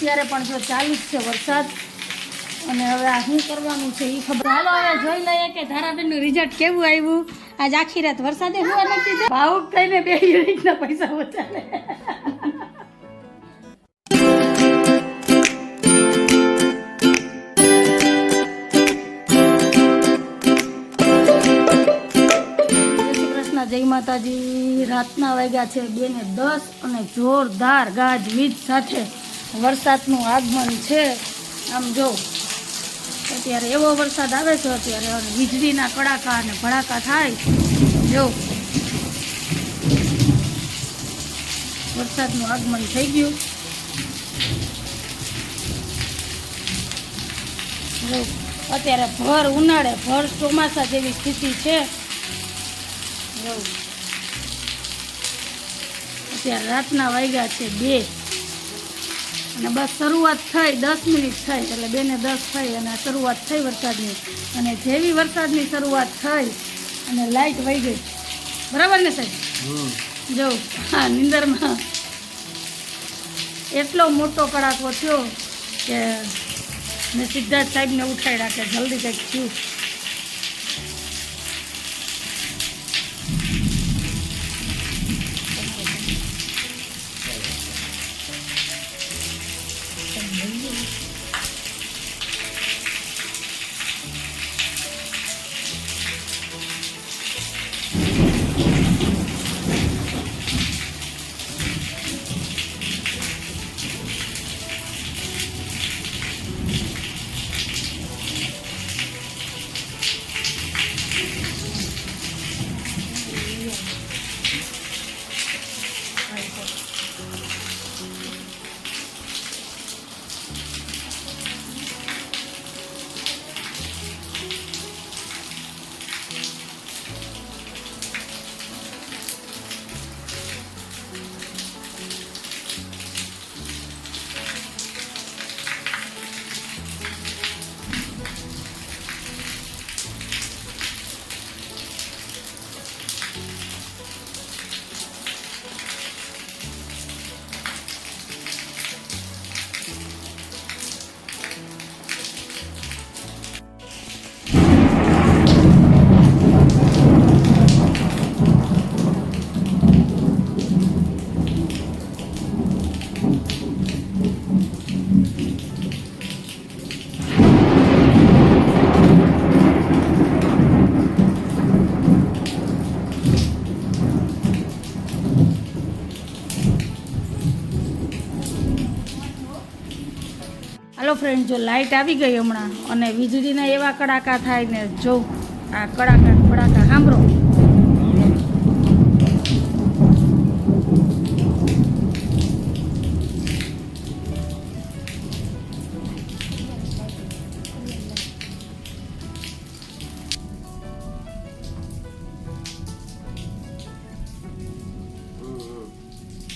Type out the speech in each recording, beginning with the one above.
અત્યારે પણ જો ચાલુ જ છે વરસાદ અને હવે આ શું કરવાનું છે એ ખબર. હાલો હવે જોઈ લઈએ કે ધારાબેનનું રિઝલ્ટ કેવું આવ્યું. આજ આખી રાત વરસાદે હું નથી ભાવુક થઈને 2 યુનિટના પૈસા બચાવે. જય માતાજી. રાતના વાગ્યા છે 2:10 અને જોરદાર ગાજવીજ સાથે વરસાદનું આગમન છે. આમ જો અત્યારે એવો વરસાદ આવે છે અત્યારે અને વીજળીના કડાકા અને ભડાકા થાય. જો વરસાદનું આગમન થઈ ગયું. જો અત્યારે ભર ઉનાળે ભર ચોમાસા જેવી સ્થિતિ છે. અત્યારે રાતના વાગ્યા છે 2 અને બસ શરૂઆત થઈ 10 મિનિટ થઈ એટલે 2:10 થઈ અને શરૂઆત થઈ વરસાદની. અને જેવી વરસાદની શરૂઆત થઈ અને લાઇટ વહી ગઈ. બરાબર ને સાહેબ? જો હા, નિંદરમાં એટલો મોટો કડાકો થયો કે મેં સીધા જ સાહેબને ઉઠાડ્યા કે જલ્દી કંઈક થયું. હાલો ફ્રેન્ડ, જો લાઇટ આવી ગઈ હમણાં અને વીજળીના એવા કડાકા થાય ને, જો આ કડાકા કડાકા સાંભળો.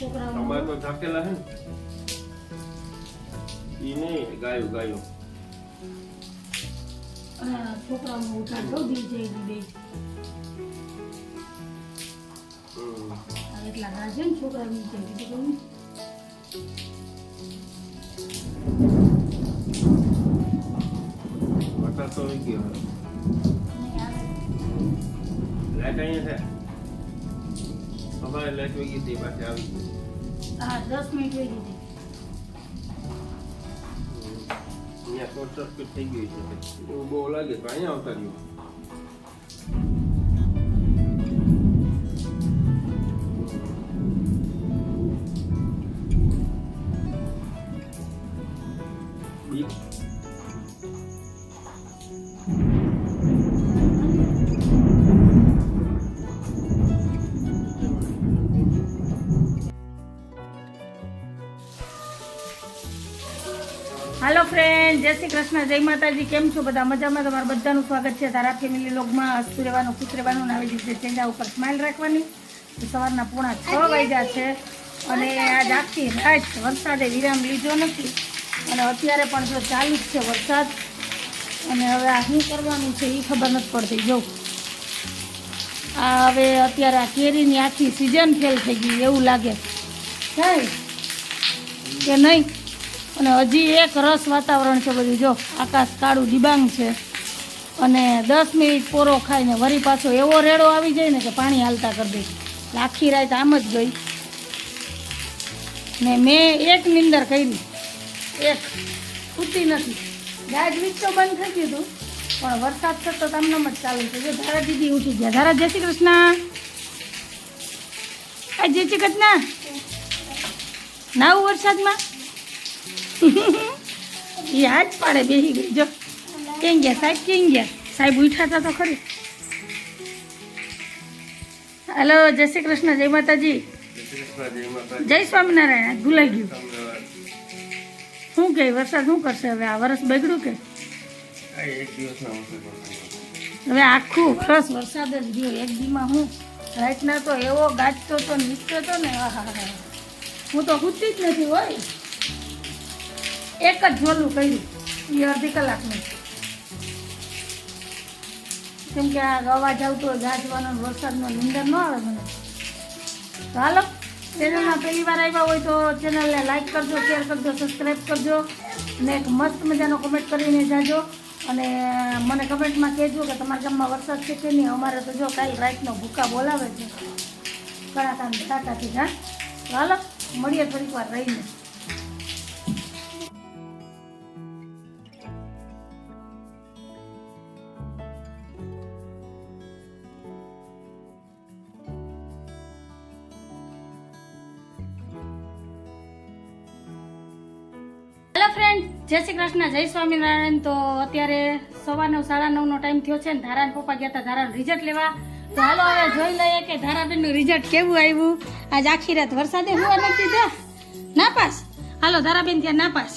છોકરાઓ તો થાકેલા હે ને ગાયું છોકરાઓને ઉઠાડો દીજે બે એટલા ગાજે ને છોકરા નીચે કીધું વરસાદ તો આવી ગયો. લાઈટ અહીંયા છે અમારે લાઈટ વહી ગઈ હતી પાછી આવી ગઈ. હા 10 મિનિટ વહી ગઈ. અહીંયા શોર્ટ સર્કિટ થઈ ગયું છે એવું બહુ લાગે તો અહીંયા આવતા રહ્યું. હાલો ફ્રેન્ડ, જય શ્રી કૃષ્ણ, જય માતાજી. કેમ છો બધા? મજામાં? તમારું બધાનું સ્વાગત છે તારા ફેમિલી લોગમાં. હસતું રહેવાનું, ખુશ રહેવાનું, આવી રીતે ચહેરા ઉપર સ્માઇલ રાખવાની. સવારના 6:45 વાગ્યા છે અને આજ આખી રાત વરસાદે વિરામ લીધો નથી અને અત્યારે પણ જો ચાલુ જ છે વરસાદ. અને હવે આ શું કરવાનું છે એ ખબર નથી પડતી. જો આ હવે અત્યારે આ કેરીની આખી સિઝન ફેલ થઈ ગઈ એવું લાગે થાય કે નહીં. અને હજી એક રસ વાતાવરણ છે બધું. જો આકાશ કાળું ડિબાંગ છે અને 10 મિનિટ પોરો ખાઈને વળી પાછો એવો રેડો આવી જાય ને કે પાણી હાલતા કરી દે. એટલે આખી રાત આમ જ ગઈ ને મેં એક નિંદર કરી, એક સૂતી નથી. ગાજવીજ તો બંધ થઈ ગયું હતું પણ વરસાદ સતત આમનામ જ ચાલુ છે. જો ધારા દીદી ઉઠી ગયા. ધારા જય શ્રી કૃષ્ણ. આ જય શ્રી કૃષ્ણ. નાવું વરસાદમાં એ હાથ પાડે બેસી ગઈ. જો કેમ ગયા સાહેબ, કેમ ગયા સાહેબ? ઉઠાતા તો ખરી. હેલો, જય શ્રી કૃષ્ણ, જય માતાજી, જય સ્વામિનારાયણ. ભૂલાઈ ગયું. શું કે વરસાદ શું કરશે હવે? આ વરસ બગડ્યું કે હવે આખું વરસ વરસાદ જ ગયો. એક દીમાં હું રાતના તો એવો ગાજતો તો નીચતો તો ને, આહા, હું તો સૂતી જ નથી હોય. એક જ ઝોલું કર્યું એ અડધી કલાકનું, કેમ કે આ અવાજ આવતો ગાજવાનો વરસાદનો નિંદર ન આવે મને. તો હાલો, ચેનલમાં પહેલી વાર આવ્યા હોય તો ચેનલને લાઈક કરજો, શેર કરજો, સબસ્ક્રાઈબ કરજો અને એક મસ્ત મજાનો કમેન્ટ કરીને જાજો. અને મને કમેન્ટમાં કહેજો કે તમારા ગામમાં વરસાદ છે કે નહીં. અમારે તો જો કાલ રાતનો ભૂકા બોલાવે છે કડાકા ટાટાથી. હા, તો હાલો મળીએ થોડીક વાર રહીને. હેલો ફ્રેન્ડ, જય શ્રી કૃષ્ણ, જય સ્વામિનારાયણ. તો અત્યારે 9:30 ટાઈમ થયો છે ને ધારાના પપ્પા ગયા હતા ધારાનું રિઝલ્ટ લેવા. તો હાલો હવે જોઈ લઈએ કે ધારાબેનનું રિઝલ્ટ કેવું આવ્યું. આજ આખી રાત વરસાદે હુવા નથી દીધા. નાપાસ. હાલો ધારાબેન ત્યાં નાપાસ.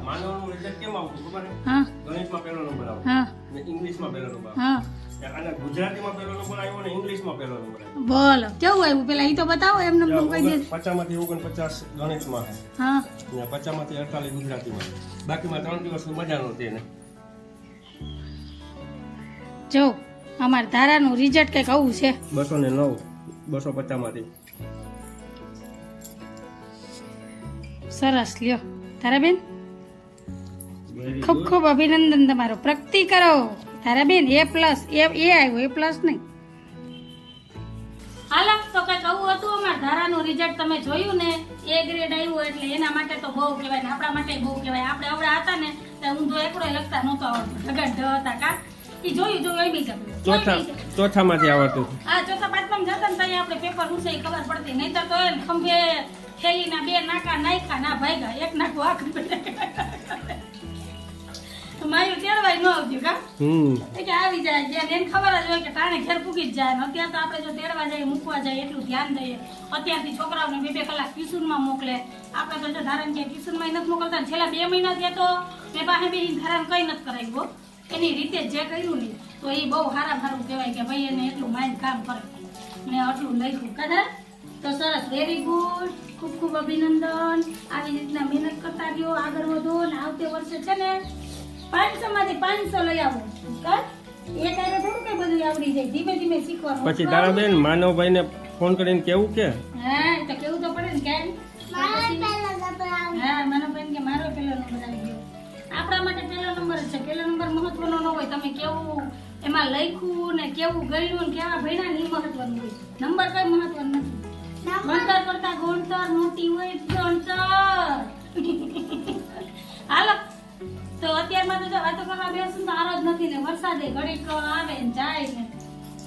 માનવનું રિઝલ્ટ કેમ આવતું ખબર છે? હા, ગણિતમાં પહેલો નંબર આવ્યો, હા, ને ઇંગ્લિશમાં પહેલો નંબર હા. આવ્યો, અને ગુજરાતીમાં પહેલો નંબર આવ્યો ને ઇંગ્લિશમાં પહેલો નંબર આવ્યો. બોલો કેવું આવ્યું પેલા એ તો બતાવો. એમને કહી દે. 50માંથી 49 ગણિતમાં છે હા, ને 50માંથી 48 ગુજરાતીમાં. બાકીમાં 3 દિવસ મજા નહોતી એને. જો અમાર ધારાનું રિઝલ્ટ કંઈક આવું છે. 209 250માંથી. સરસ. લ્યો ધારાબેન, ખૂબ ખૂબ અભિનંદન તમારો. પ્રગતિ કરો ધારાબેન. A+, એ આવ્યો, A+ નહીં. હાલો, તો કંઈક આવું હતું અમાર ધારાનું રિઝલ્ટ. તમે જોયું ને, A ગ્રેડ આવ્યું એટલે એના માટે તો બહુ કહેવાય ને આપણા માટે બહુ કહેવાય. આપણે આવડા હતા ને તો ઊંધો એકડો લખતા નહોતો આવડતો, ઢગા હતા કા. એ જોયું એ બી ચોથામાંથી આવડતું. હા, ચોથા પાંચમાં જતા ને ત્યાં આપણે પેપર ઉસે ખબર પડતી. નહીતર તો એને ખંભે થેલીના 2 નાકા નાખ્યા ના ભાગ્યા. એક નાખું આખું માયું તેડવાય ન આવતું કા. કે આવી જાય જ્યાં એને ખબર જ હોય કે ટાણે ઘેર પૂગી જ જાય. અત્યારે તો આપણે જો તેડવા જઈએ, મૂકવા જાય એટલું ધ્યાન દઈએ. અત્યારથી છોકરાઓને 2-2 કલાક ટ્યુશનમાં મોકલે. આપણે તો જો ધારણ કે ટ્યુશનમાં નથી મોકલતા. છેલ્લા 2 મહિના થયા તો મેં પાસે બેસીને ધારણ કંઈ નથી કરાવ્યું. એની રીતે જે કર્યું ને તો એ બહુ સારું કહેવાય કે ભાઈ એને એટલું માઇન્ડ કામ કરે ને આટલું લખ્યું કદાચ. તો સરસ, વેરી ગુડ, ખૂબ ખૂબ અભિનંદન. આવી રીતના મહેનત કરતા રહ્યો, આગળ વધો ને આવતે વર્ષે છે ને 500માંથી 500 લઈ આવો. એક આરે થોડું કઈ બધું આવડી જાય, ધીમે ધીમે શીખવાનું. પછી ધારાબેન માનવભાઈને ફોન કરીને કેવું કે હા, તો કેવું તો પડે ને કેમ. હા, માનવભાઈ કે મારો પહેલો નંબર આવી ગયો. આપણા માટે પહેલો નંબર જ છે. પહેલો નંબર મહત્વનો ન હોય. તમે કેવું એમાં લખ્યું ને કેવું ગયું ને કેવા ભણ્યા ને એ મહત્વનું હોય. નંબર કઈ મહત્વનું નથી. ભણતર કરતા ગણતર મોટી હોય. ગણતર. હાલો, તો અત્યારમાં તો જો વાતો કરવા બેસું તો આરો જ નથી ને. વરસાદે ઘડીક આવે ને જાય ને.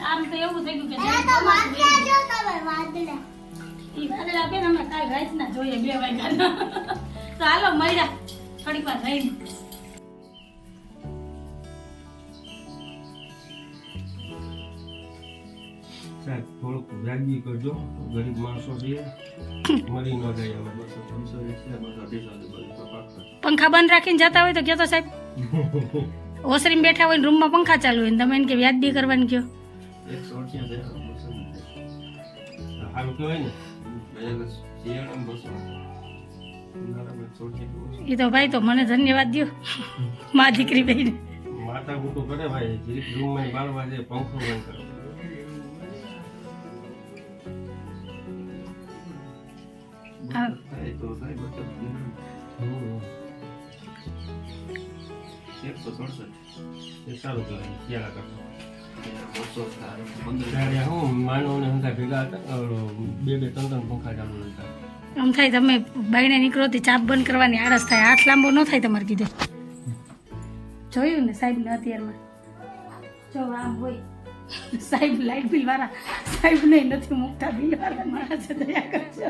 આમ તો એવું થઈ ગયું કે ઈ વાદળા બેન અમે કાલ રાતના જોઈએ 2 વાગ્યાના. તો હાલો મળ્યા થોડીક વાર રહીને. સાહેબ થોડુંક વ્યાજબી કરજો, ગરીબ માણસો છે, મરી ન જાય. હવે 200 પંખા બંધ રાખીને જતા હોય તો કયો તો સાહેબ. ઓસરીમાં બેઠા હોય ને રૂમમાં પંખા ચાલુ હોય ને તમે એને કે વ્યાજબી કરવાનું કયો. 188 સારું કહેવાય ને. એ તો ભાઈ તો મને ધન્યવાદ દો. મા દીકરી ભાઈ માતા ગુટો કરે ભાઈ. રૂમમાં 12 વાગે પંખો બંધ કરે. 167 એ સારું કહેવાય પેલા કરતા. 15 ત્યારે હું માનવને હંગા ભેગા હતા, બે ત્રણ પંખા ચાલુ રહેતા. આમ થાય તમે બાઈને નીકળો તે ચાપ બંધ કરવાની આળસ થાય, હાથ લાંબો ન થાય તમારે કીધે. જોયું ને સાહેબ ને અત્યારમાં જો આમ હોય સાહેબ લાઇટ બિલ વાળા સાહેબ ને નથી મૂકતા, બિલ વાળા માણસ દયા કરજો.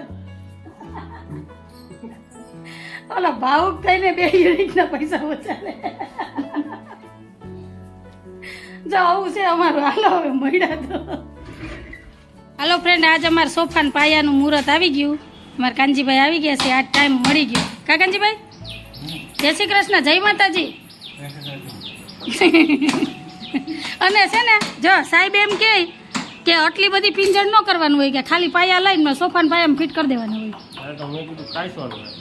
ઓલા ભાવુક થઈને 2 યુનિટના પૈસા બચાવે. જો આવું છે અમારું. હાલો હવે મળ્યા તો. હાલો ફ્રેન્ડ, આજ અમારા સોફાન પાયાનું મુહૂર્ત આવી ગયું. અમારા કાનજીભાઈ આવી ગયા છે, આજ ટાઈમ મળી ગયો. કા કાનજીભાઈ, જય શ્રી કૃષ્ણ, જય માતાજી. અને છે ને જો સાહેબ એમ કહે કે આટલી બધી પિંજણ ન કરવાનું હોય, કે ખાલી પાયા લઈને સોફાને પાયામાં ફિટ કરી દેવાનું હોય. ત્યારે તો મેં કીધું કાંઈ સોનું હોય.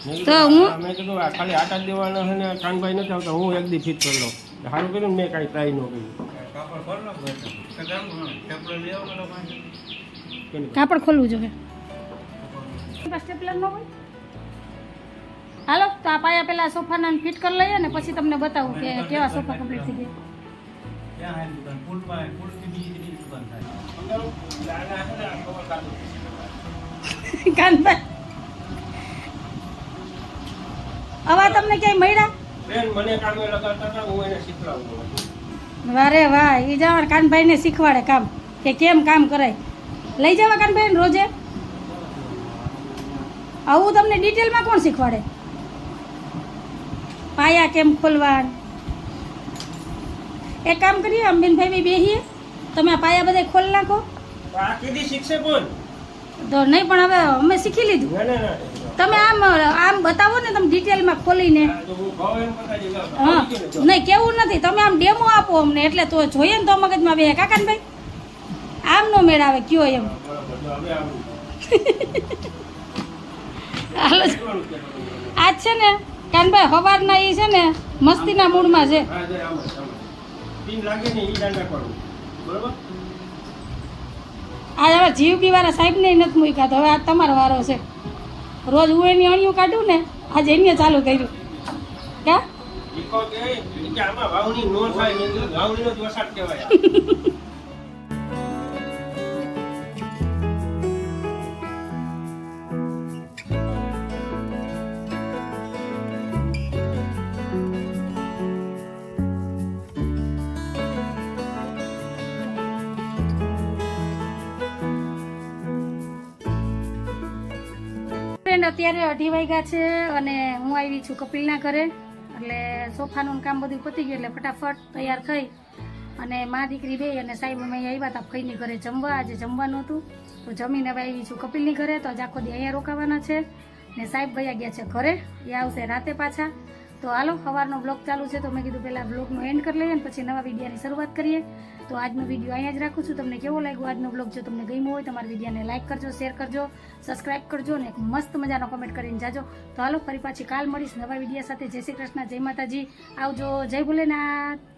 મેં તો કીધું મેં કીધું આ ખાલી આટા જ દેવાના છે ને કાનભાઈ નથી આવતા, હું એક દી ફિટ કરી લઉં. સારું કર્યું ને મેં કાંઈ ટ્રાય ન કર્યું. કાપડ ખોલવું જોઈએ. સ્ટેપલર ન હોય. હાલો તો આ પાયા પેલા સોફાના ફિટ કરી લઈએ ને પછી તમને બતાવું કે કેવા સોફા કમ્પ્લીટ થઈ ગયા. કાનભાઈ આવા તમને ક્યાંય મળ્યા? બેન મને કામે લગાડતા હતા, હું એને શીખવાડું. વારે વાહ, એ જવા કાનભાઈને શીખવાડે કામ કે કેમ કામ કરાય. લઈ જવા કાનભાઈને રોજે. આવું તમને ડિટેલમાં કોણ શીખવાડે? પાયા કેમ ખોલવા. એક કામ કરીએ, અંબિનભાઈ બેહીએ, તમે આ પાયા બધા ખોલ નાખો. આ કીધી શીખશે કોણ? તો નહીં પણ હવે અમે શીખી લીધું. ના. તમે આમ બતાવો ને, તમે ડિટેલમાં ખોલીને. તો હું ભાવ એમ બતાવી દઉં. હા નહીં કેવું નથી, તમે આમ ડેમો આપો અમને, એટલે તો જોઈએ ને તો મગજમાં બે. કાકાનભાઈ આમ નો મેળ આવે કયો એમ. બરાબર, તો હવે આવું. હાલો આજ છે ને કાનભાઈ સવારના એ છે ને મસ્તીના મૂડમાં છે. હા, જય આમ જ. પિન લાગે ને ઈ દાંડા કરું. બરોબર? આજ હવે જીવબી વાળા સાહેબને નથી મૂક્યા, તો હવે આજ તમારો વારો છે. રોજ હું એની અણિયું કાઢું ને, આજે એને ચાલુ કર્યું. કા ઈકો કે આમાં વાવણી નો થાય, મેં કીધું વાવણીનો જ વરસાદ કહેવાય. ફ્રેન્ડ અત્યારે 2:30 વાગ્યા છે અને હું આવી છું કપિલના ઘરે. એટલે સોફાનું કામ બધું પતી ગયું એટલે ફટાફટ તૈયાર થઈ અને મા દીકરી બે અને સાહેબ અમે અહીંયા આવ્યા હતા ફઈની ઘરે જમવા. આજે જમવાનું હતું તો જમીને હવે આવી છું કપિલની ઘરે. તો આજે આખો દી અહીંયા રોકાવાના છે ને સાહેબ ભૈયા ગયા છે ઘરે, એ આવશે રાતે પાછા. તો હાલો સવારનો બ્લોગ ચાલુ છે, તો મેં કીધું પહેલાં બ્લોગનો એન્ડ કરી લઈએ ને પછી નવા વિડીયોની શરૂઆત કરીએ. તો આજનો વિડીયો અહીંયા જ રાખું છું. તમને કેવો લાગ્યો આજનો બ્લોગ? જો તમને ગમ્યો હોય તમારા વિડીયોને લાઈક કરજો, શેર કરજો, સબસ્ક્રાઈબ કરજો ને એક મસ્ત મજાનો કમેન્ટ કરીને જાજો. તો હાલો ફરી પાછી કાલ મળીશ નવા વિડીયો સાથે. જય શ્રી કૃષ્ણ, જય માતાજી, આવજો, જય ભોલેનાથ.